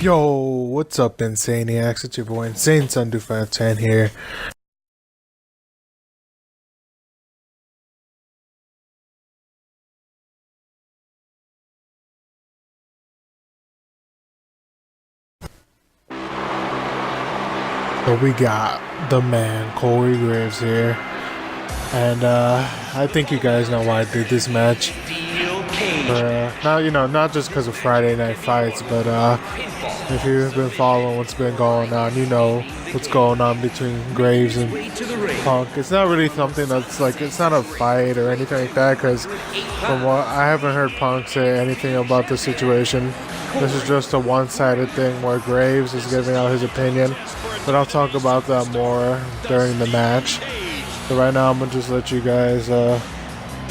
Yo, what's up, Insaniacs? It's your boy Insane Sun 510 here. So we got the man Corey Graves here, and I think you guys know why I did this match. Not just because of Friday Night Fights, but if you've been following what's been going on, you know what's going on between Graves and Punk. It's not really something that's like, it's not a fight or anything like that, because from what I haven't heard Punk say anything about the situation. This is just a one-sided thing where Graves is giving out his opinion, but I'll talk about that more during the match. So right now I'm gonna just let you guys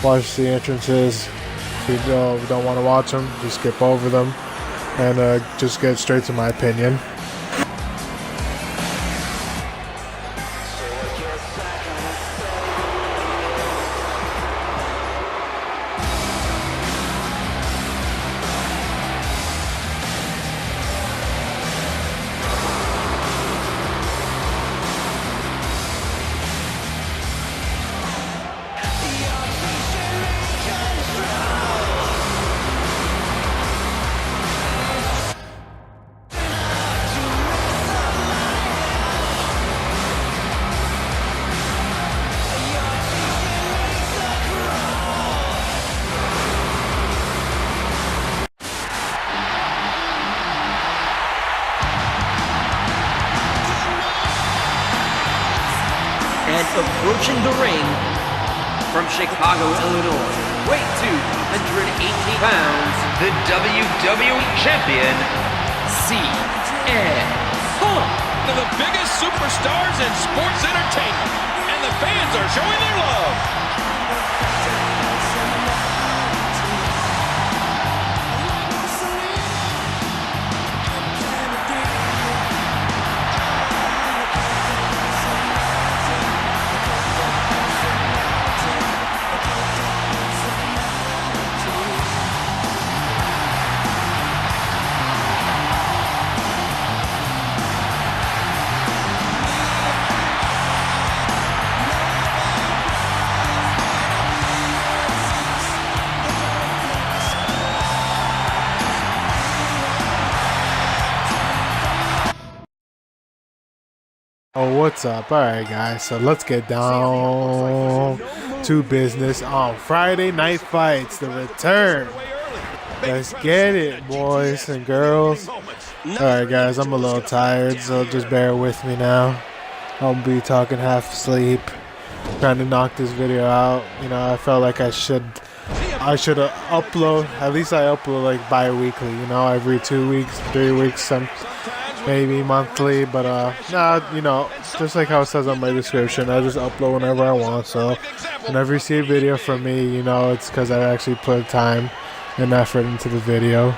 watch the entrances. If you don't want to watch them, just skip over them and just get straight to my opinion. And approaching the ring from Chicago, Illinois, weight 218 pounds, the WWE Champion, CM Punk. One of the biggest superstars in sports entertainment, and the fans are showing their love. Oh, what's up? Alright guys, so let's get down to business on Friday Night Fights, the return. Let's get it, boys and girls. Alright guys, I'm a little tired, so just bear with me now. I'll be talking half asleep, trying to knock this video out. You know, I felt like I should upload, at least I upload like bi-weekly, you know, every 2 weeks, 3 weeks, maybe monthly, but you know, just like how it says on my description, I just upload whenever I want. So whenever you see a video from me, you know it's because I actually put time and effort into the video.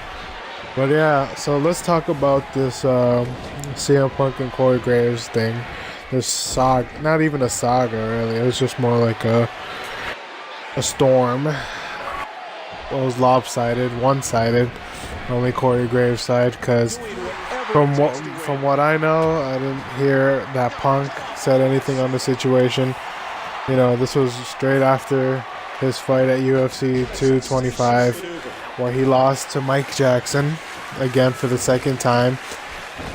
But yeah, so let's talk about this CM Punk and Corey Graves thing. This saga, not even a saga really, it was just more like a storm. It was lopsided, one-sided, only Corey Graves' side, because from what I know, I didn't hear that Punk said anything on the situation. You know, this was straight after his fight at UFC 225, where he lost to Mike Jackson again for the second time.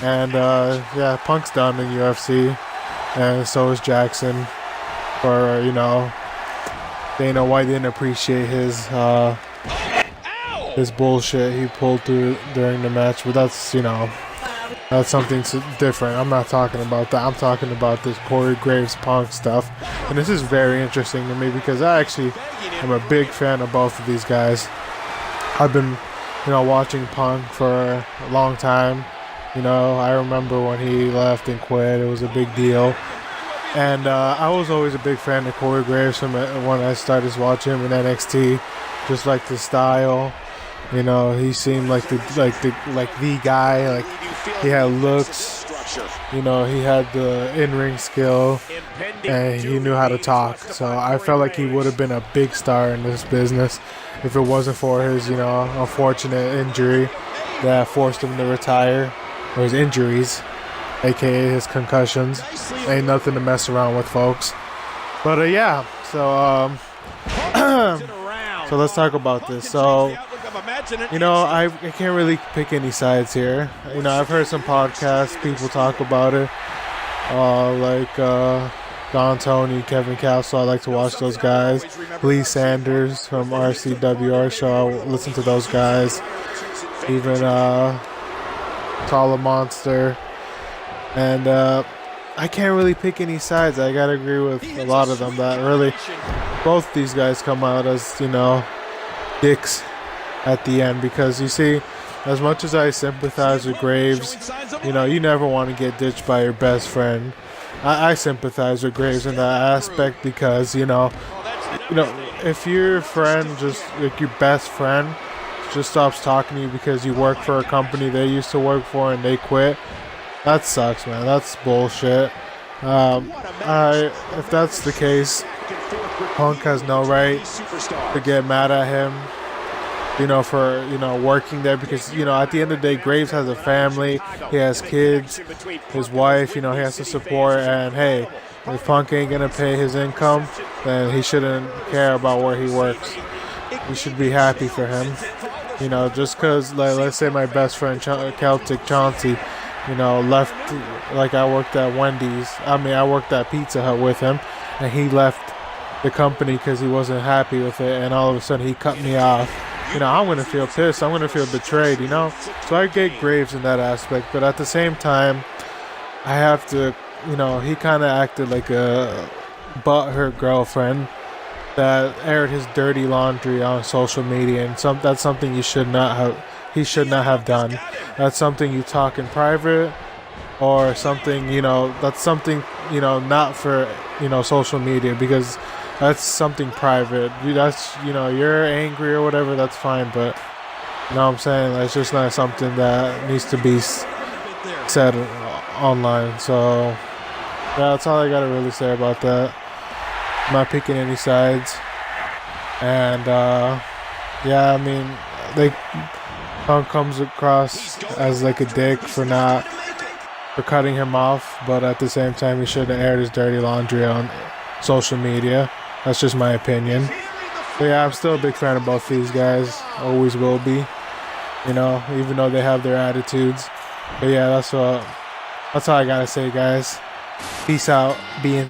And yeah, Punk's done in UFC, and so is Jackson. For, you know, Dana White didn't appreciate his bullshit he pulled through during the match, but that's, you know, that's something different. I'm not talking about that. I'm talking about this Corey Graves Punk stuff. And this is very interesting to me because I actually am a big fan of both of these guys. I've been, you know, watching Punk for a long time. You know, I remember when he left and quit. It was a big deal. And I was always a big fan of Corey Graves when I started watching him in NXT. Just like the style. You know, he seemed like the guy. Like, he had looks, you know, he had the in-ring skill, and he knew how to talk. So I felt like he would have been a big star in this business if it wasn't for his, you know, unfortunate injury that forced him to retire. or his injuries, aka his concussions. Ain't nothing to mess around with, folks. But yeah, so so let's talk about this. So, you know, I can't really pick any sides here. You know, I've heard some podcasts, people talk about it, like Don Tony, Kevin Castle. I like to watch those guys. Lee Sanders from RCWR show. I listen to those guys. Even Tala Monster. And I can't really pick any sides. I gotta agree with a lot of them that really both these guys come out as, you know, dicks at the end, because you see, as much as I sympathize with Graves, you know, you never want to get ditched by your best friend. I sympathize with Graves in that aspect because, you know, if your friend, just like your best friend, just stops talking to you because you work for a company they used to work for and they quit, that sucks, man. That's bullshit. If that's the case, Punk has no right to get mad at him, you know, for, you know, working there, because, you know, at the end of the day, Graves has a family, he has kids, his wife, you know, he has to support, and hey, if Punk ain't gonna pay his income, then he shouldn't care about where he works. You should be happy for him, you know, just because, like, let's say my best friend Celtic Chauncey, you know, left, like, I worked at Wendy's, I worked at Pizza Hut with him, and he left the company because he wasn't happy with it, and all of a sudden he cut me off. You know, I'm going to feel pissed. I'm going to feel betrayed, you know? So I get Graves in that aspect. But at the same time, I have to, you know, he kind of acted like a butthurt girlfriend that aired his dirty laundry on social media. And that's something he should not have done. That's something you talk in private, or something, you know, that's something, you know, not for, you know, social media, because that's something private. That's, you know, you're angry or whatever, that's fine, but, you know what I'm saying? That's just not something that needs to be said online. So, yeah, that's all I gotta really say about that. I'm not picking any sides. And, yeah, I mean, Punk comes across as like a dick for cutting him off, but at the same time, he shouldn't air his dirty laundry on social media. That's just my opinion. But yeah, I'm still a big fan of both these guys. Always will be. You know, even though they have their attitudes. But yeah, that's all I gotta say, guys. Peace out. Be in.